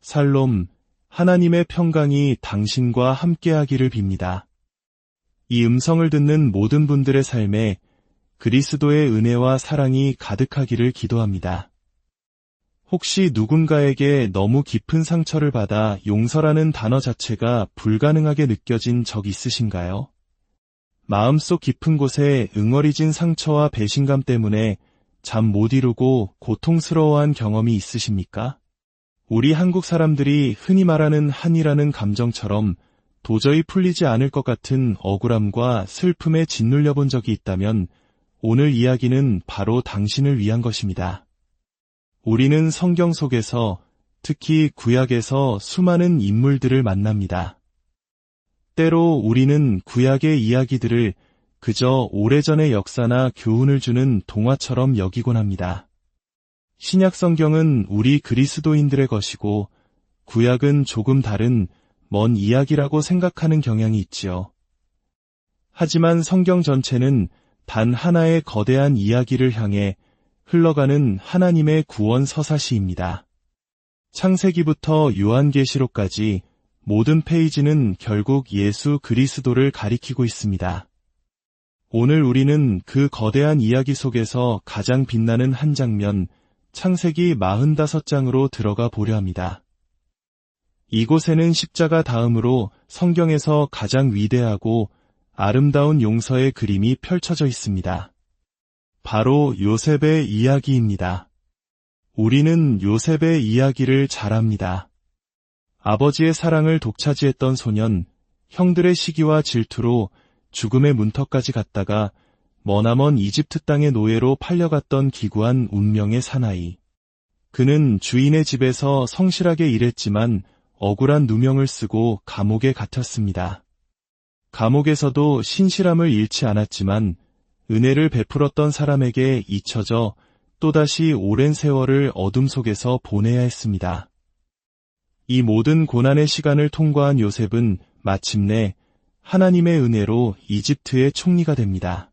살롬, 하나님의 평강이 당신과 함께하기를 빕니다. 이 음성을 듣는 모든 분들의 삶에 그리스도의 은혜와 사랑이 가득하기를 기도합니다. 혹시 누군가에게 너무 깊은 상처를 받아 용서라는 단어 자체가 불가능하게 느껴진 적 있으신가요? 마음속 깊은 곳에 응어리진 상처와 배신감 때문에 잠 못 이루고 고통스러워한 경험이 있으십니까? 우리 한국 사람들이 흔히 말하는 한이라는 감정처럼 도저히 풀리지 않을 것 같은 억울함과 슬픔에 짓눌려 본 적이 있다면 오늘 이야기는 바로 당신을 위한 것입니다. 우리는 성경 속에서, 특히 구약에서 수많은 인물들을 만납니다. 때로 우리는 구약의 이야기들을 그저 오래전의 역사나 교훈을 주는 동화처럼 여기곤 합니다. 신약 성경은 우리 그리스도인들의 것이고 구약은 조금 다른 먼 이야기라고 생각하는 경향이 있지요. 하지만 성경 전체는 단 하나의 거대한 이야기를 향해 흘러가는 하나님의 구원 서사시입니다. 창세기부터 요한계시록까지 모든 페이지는 결국 예수 그리스도를 가리키고 있습니다. 오늘 우리는 그 거대한 이야기 속에서 가장 빛나는 한 장면, 창세기 45장으로 들어가 보려 합니다. 이곳에는 십자가 다음으로 성경에서 가장 위대하고 아름다운 용서의 그림이 펼쳐져 있습니다. 바로 요셉의 이야기입니다. 우리는 요셉의 이야기를 잘 압니다. 아버지의 사랑을 독차지했던 소년, 형들의 시기와 질투로 죽음의 문턱까지 갔다가 머나먼 이집트 땅의 노예로 팔려갔던 기구한 운명의 사나이. 그는 주인의 집에서 성실하게 일했지만 억울한 누명을 쓰고 감옥에 갇혔습니다. 감옥에서도 신실함을 잃지 않았지만 은혜를 베풀었던 사람에게 잊혀져 또다시 오랜 세월을 어둠 속에서 보내야 했습니다. 이 모든 고난의 시간을 통과한 요셉은 마침내 하나님의 은혜로 이집트의 총리가 됩니다.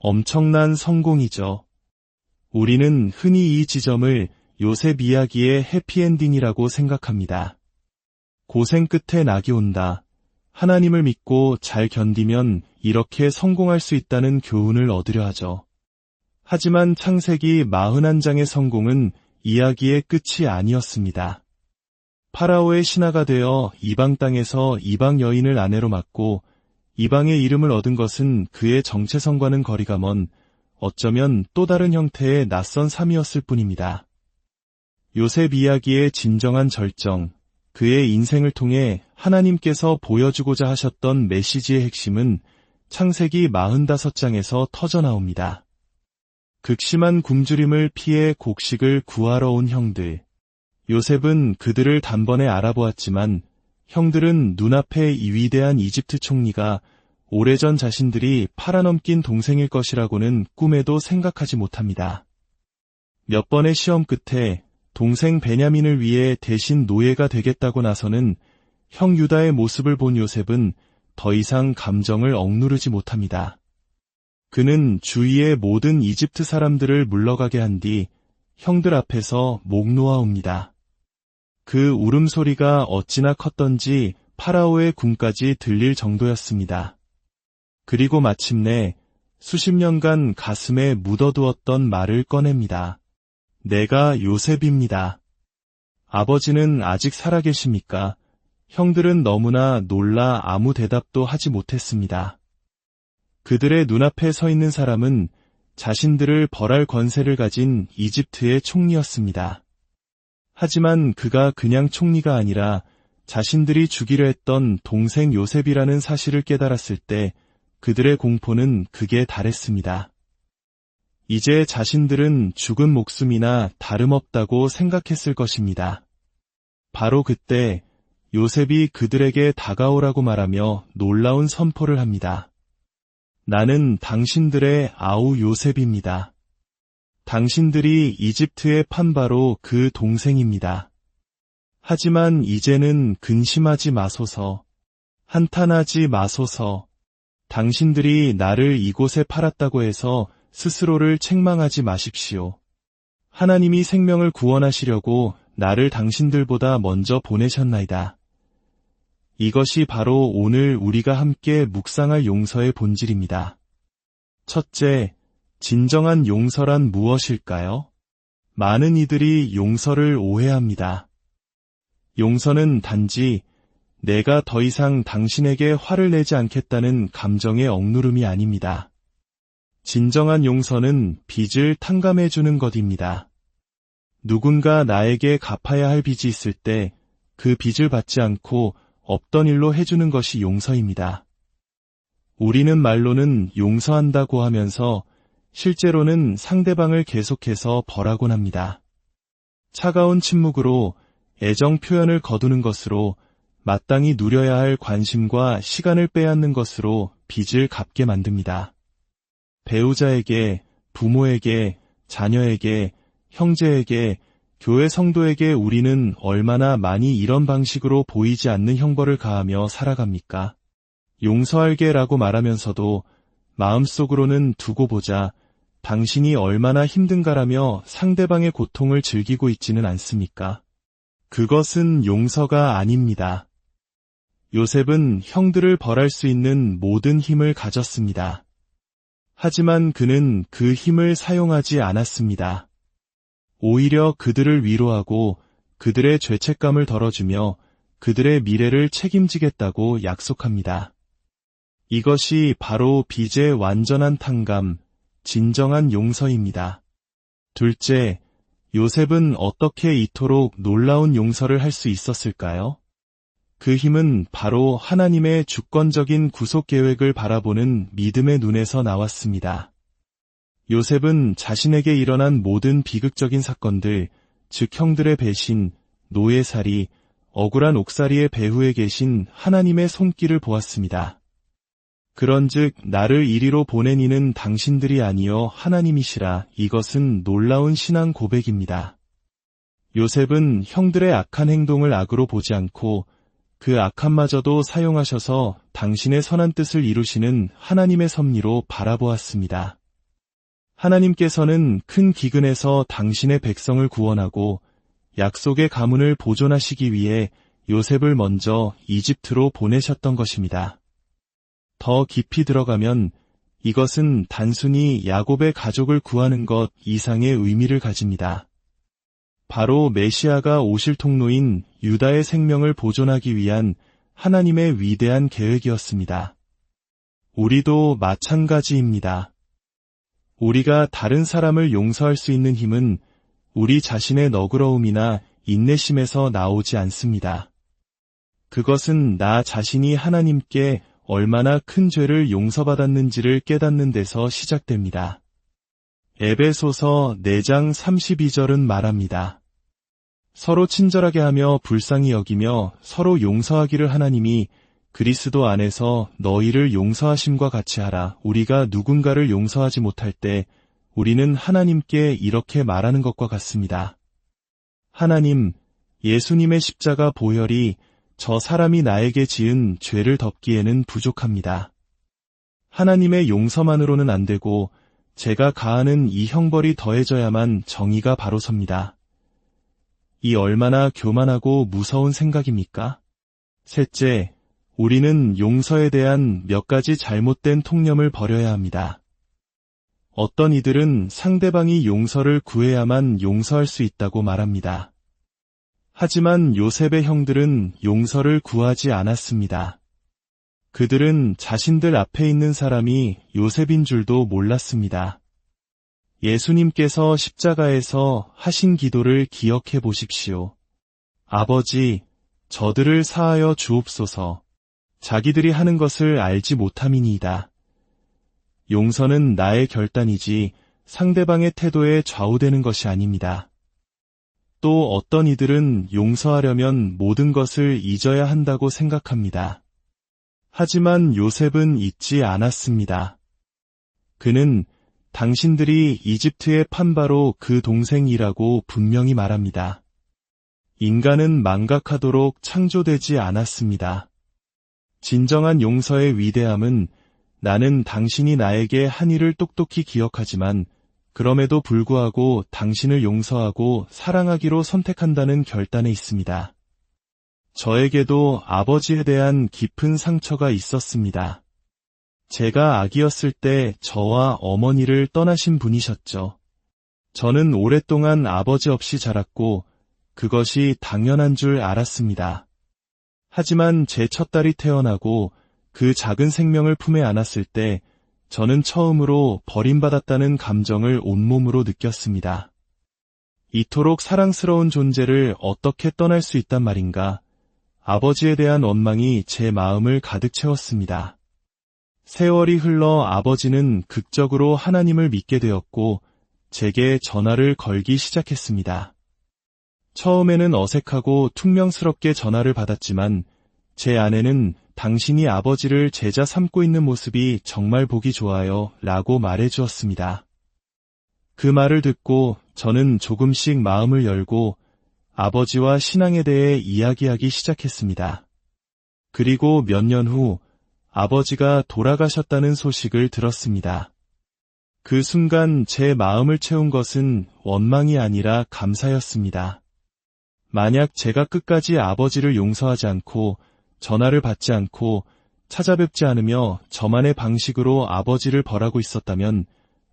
엄청난 성공이죠. 우리는 흔히 이 지점을 요셉 이야기의 해피엔딩이라고 생각합니다. 고생 끝에 낙이 온다. 하나님을 믿고 잘 견디면 이렇게 성공할 수 있다는 교훈을 얻으려 하죠. 하지만 창세기 41장의 성공은 이야기의 끝이 아니었습니다. 파라오의 신하가 되어 이방 땅에서 이방 여인을 아내로 맡고 이방의 이름을 얻은 것은 그의 정체성과는 거리가 먼 어쩌면 또 다른 형태의 낯선 삶이었을 뿐입니다. 요셉 이야기의 진정한 절정, 그의 인생을 통해 하나님께서 보여주고자 하셨던 메시지의 핵심은 창세기 45장에서 터져나옵니다. 극심한 굶주림을 피해 곡식을 구하러 온 형들. 요셉은 그들을 단번에 알아보았지만 형들은 눈앞에 이 위대한 이집트 총리가 오래전 자신들이 팔아넘긴 동생일 것이라고는 꿈에도 생각하지 못합니다. 몇 번의 시험 끝에 동생 베냐민을 위해 대신 노예가 되겠다고 나서는 형 유다의 모습을 본 요셉은 더 이상 감정을 억누르지 못합니다. 그는 주위의 모든 이집트 사람들을 물러가게 한 뒤 형들 앞에서 목 놓아옵니다. 그 울음소리가 어찌나 컸던지 파라오의 궁까지 들릴 정도였습니다. 그리고 마침내 수십 년간 가슴에 묻어두었던 말을 꺼냅니다. 내가 요셉입니다. 아버지는 아직 살아계십니까? 형들은 너무나 놀라 아무 대답도 하지 못했습니다. 그들의 눈앞에 서 있는 사람은 자신들을 벌할 권세를 가진 이집트의 총리였습니다. 하지만 그가 그냥 총리가 아니라 자신들이 죽이려 했던 동생 요셉이라는 사실을 깨달았을 때 그들의 공포는 극에 달했습니다. 이제 자신들은 죽은 목숨이나 다름없다고 생각했을 것입니다. 바로 그때 요셉이 그들에게 다가오라고 말하며 놀라운 선포를 합니다. 나는 당신들의 아우 요셉입니다. 당신들이 이집트의 판바로 그 동생입니다. 하지만 이제는 근심하지 마소서. 한탄하지 마소서. 당신들이 나를 이곳에 팔았다고 해서 스스로를 책망하지 마십시오. 하나님이 생명을 구원하시려고 나를 당신들보다 먼저 보내셨나이다. 이것이 바로 오늘 우리가 함께 묵상할 용서의 본질입니다. 첫째, 진정한 용서란 무엇일까요? 많은 이들이 용서를 오해합니다. 용서는 단지 내가 더 이상 당신에게 화를 내지 않겠다는 감정의 억누름이 아닙니다. 진정한 용서는 빚을 탕감해주는 것입니다. 누군가 나에게 갚아야 할 빚이 있을 때 그 빚을 받지 않고 없던 일로 해주는 것이 용서입니다. 우리는 말로는 용서한다고 하면서 실제로는 상대방을 계속해서 벌하곤 합니다. 차가운 침묵으로 애정 표현을 거두는 것으로 마땅히 누려야 할 관심과 시간을 빼앗는 것으로 빚을 갚게 만듭니다. 배우자에게, 부모에게, 자녀에게, 형제에게, 교회 성도에게 우리는 얼마나 많이 이런 방식으로 보이지 않는 형벌을 가하며 살아갑니까? 용서할게라고 말하면서도 마음속으로는 두고 보자, 당신이 얼마나 힘든가라며 상대방의 고통을 즐기고 있지는 않습니까? 그것은 용서가 아닙니다. 요셉은 형들을 벌할 수 있는 모든 힘을 가졌습니다. 하지만 그는 그 힘을 사용하지 않았습니다. 오히려 그들을 위로하고 그들의 죄책감을 덜어주며 그들의 미래를 책임지겠다고 약속합니다. 이것이 바로 빚의 완전한 탕감, 진정한 용서입니다. 둘째, 요셉은 어떻게 이토록 놀라운 용서를 할 수 있었을까요? 그 힘은 바로 하나님의 주권적인 구속 계획을 바라보는 믿음의 눈에서 나왔습니다. 요셉은 자신에게 일어난 모든 비극적인 사건들, 즉 형들의 배신, 노예살이, 억울한 옥살이의 배후에 계신 하나님의 손길을 보았습니다. 그런즉 나를 이리로 보낸 이는 당신들이 아니요 하나님이시라. 이것은 놀라운 신앙 고백입니다. 요셉은 형들의 악한 행동을 악으로 보지 않고 그 악함마저도 사용하셔서 당신의 선한 뜻을 이루시는 하나님의 섭리로 바라보았습니다. 하나님께서는 큰 기근에서 당신의 백성을 구원하고 약속의 가문을 보존하시기 위해 요셉을 먼저 이집트로 보내셨던 것입니다. 더 깊이 들어가면 이것은 단순히 야곱의 가족을 구하는 것 이상의 의미를 가집니다. 바로 메시아가 오실 통로인 유다의 생명을 보존하기 위한 하나님의 위대한 계획이었습니다. 우리도 마찬가지입니다. 우리가 다른 사람을 용서할 수 있는 힘은 우리 자신의 너그러움이나 인내심에서 나오지 않습니다. 그것은 나 자신이 하나님께 얼마나 큰 죄를 용서받았는지를 깨닫는 데서 시작됩니다. 에베소서 4장 32절은 말합니다. 서로 친절하게 하며 불쌍히 여기며 서로 용서하기를 하나님이 그리스도 안에서 너희를 용서하심과 같이 하라. 우리가 누군가를 용서하지 못할 때 우리는 하나님께 이렇게 말하는 것과 같습니다. 하나님, 예수님의 십자가 보혈이 저 사람이 나에게 지은 죄를 덮기에는 부족합니다. 하나님의 용서만으로는 안 되고 제가 가하는 이 형벌이 더해져야만 정의가 바로 섭니다. 이 얼마나 교만하고 무서운 생각입니까? 셋째, 우리는 용서에 대한 몇 가지 잘못된 통념을 버려야 합니다. 어떤 이들은 상대방이 용서를 구해야만 용서할 수 있다고 말합니다. 하지만 요셉의 형들은 용서를 구하지 않았습니다. 그들은 자신들 앞에 있는 사람이 요셉인 줄도 몰랐습니다. 예수님께서 십자가에서 하신 기도를 기억해 보십시오. 아버지, 저들을 사하여 주옵소서. 자기들이 하는 것을 알지 못함이니이다. 용서는 나의 결단이지 상대방의 태도에 좌우되는 것이 아닙니다. 또 어떤 이들은 용서하려면 모든 것을 잊어야 한다고 생각합니다. 하지만 요셉은 잊지 않았습니다. 그는 당신들이 이집트의 판바로 그 동생이라고 분명히 말합니다. 인간은 망각하도록 창조되지 않았습니다. 진정한 용서의 위대함은 나는 당신이 나에게 한 일을 똑똑히 기억하지만 그럼에도 불구하고 당신을 용서하고 사랑하기로 선택한다는 결단에 있습니다. 저에게도 아버지에 대한 깊은 상처가 있었습니다. 제가 아기였을 때 저와 어머니를 떠나신 분이셨죠. 저는 오랫동안 아버지 없이 자랐고 그것이 당연한 줄 알았습니다. 하지만 제 첫 딸이 태어나고 그 작은 생명을 품에 안았을 때 저는 처음으로 버림받았다는 감정을 온몸으로 느꼈습니다. 이토록 사랑스러운 존재를 어떻게 떠날 수 있단 말인가. 아버지에 대한 원망이 제 마음을 가득 채웠습니다. 세월이 흘러 아버지는 극적으로 하나님을 믿게 되었고 제게 전화를 걸기 시작했습니다. 처음에는 어색하고 퉁명스럽게 전화를 받았지만 제 아내는 당신이 아버지를 제자 삼고 있는 모습이 정말 보기 좋아요 라고 말해주었습니다. 그 말을 듣고 저는 조금씩 마음을 열고 아버지와 신앙에 대해 이야기하기 시작했습니다. 그리고 몇 년 후 아버지가 돌아가셨다는 소식을 들었습니다. 그 순간 제 마음을 채운 것은 원망이 아니라 감사였습니다. 만약 제가 끝까지 아버지를 용서하지 않고 전화를 받지 않고 찾아뵙지 않으며 저만의 방식으로 아버지를 벌하고 있었다면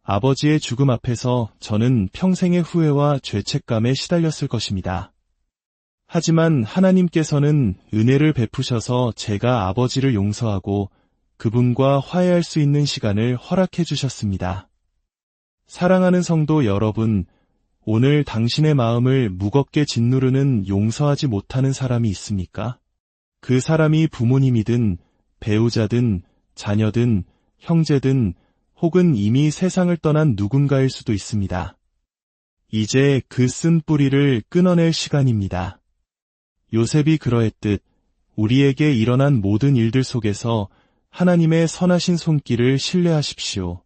아버지의 죽음 앞에서 저는 평생의 후회와 죄책감에 시달렸을 것입니다. 하지만 하나님께서는 은혜를 베푸셔서 제가 아버지를 용서하고 그분과 화해할 수 있는 시간을 허락해 주셨습니다. 사랑하는 성도 여러분, 오늘 당신의 마음을 무겁게 짓누르는 용서하지 못하는 사람이 있습니까? 그 사람이 부모님이든 배우자든 자녀든 형제든 혹은 이미 세상을 떠난 누군가일 수도 있습니다. 이제 그 쓴 뿌리를 끊어낼 시간입니다. 요셉이 그러했듯 우리에게 일어난 모든 일들 속에서 하나님의 선하신 손길을 신뢰하십시오.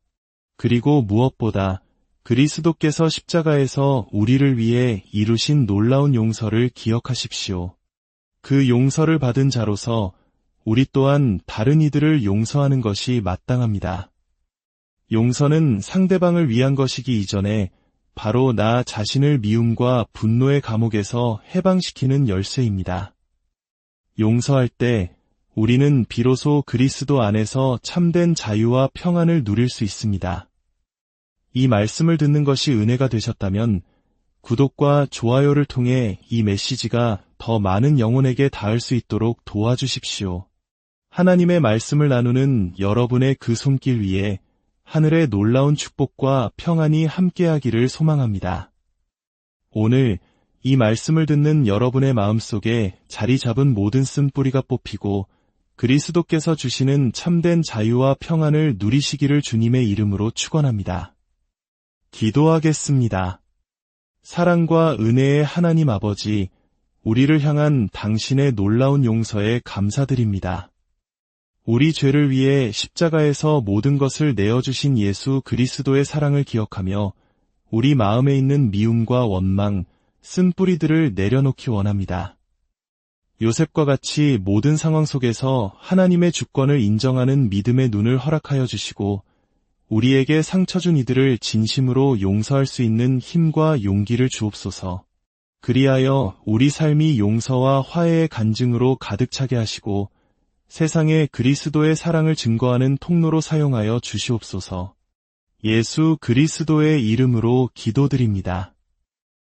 그리고 무엇보다 그리스도께서 십자가에서 우리를 위해 이루신 놀라운 용서를 기억하십시오. 그 용서를 받은 자로서 우리 또한 다른 이들을 용서하는 것이 마땅합니다. 용서는 상대방을 위한 것이기 이전에 바로 나 자신을 미움과 분노의 감옥에서 해방시키는 열쇠입니다. 용서할 때 우리는 비로소 그리스도 안에서 참된 자유와 평안을 누릴 수 있습니다. 이 말씀을 듣는 것이 은혜가 되셨다면 구독과 좋아요를 통해 이 메시지가 더 많은 영혼에게 닿을 수 있도록 도와주십시오. 하나님의 말씀을 나누는 여러분의 그 손길 위에 하늘의 놀라운 축복과 평안이 함께하기를 소망합니다. 오늘 이 말씀을 듣는 여러분의 마음속에 자리 잡은 모든 쓴뿌리가 뽑히고 그리스도께서 주시는 참된 자유와 평안을 누리시기를 주님의 이름으로 축원합니다. 기도하겠습니다. 사랑과 은혜의 하나님 아버지, 우리를 향한 당신의 놀라운 용서에 감사드립니다. 우리 죄를 위해 십자가에서 모든 것을 내어주신 예수 그리스도의 사랑을 기억하며 우리 마음에 있는 미움과 원망, 쓴뿌리들을 내려놓기 원합니다. 요셉과 같이 모든 상황 속에서 하나님의 주권을 인정하는 믿음의 눈을 허락하여 주시고 우리에게 상처 준 이들을 진심으로 용서할 수 있는 힘과 용기를 주옵소서. 그리하여 우리 삶이 용서와 화해의 간증으로 가득 차게 하시고 세상에 그리스도의 사랑을 증거하는 통로로 사용하여 주시옵소서. 예수 그리스도의 이름으로 기도드립니다.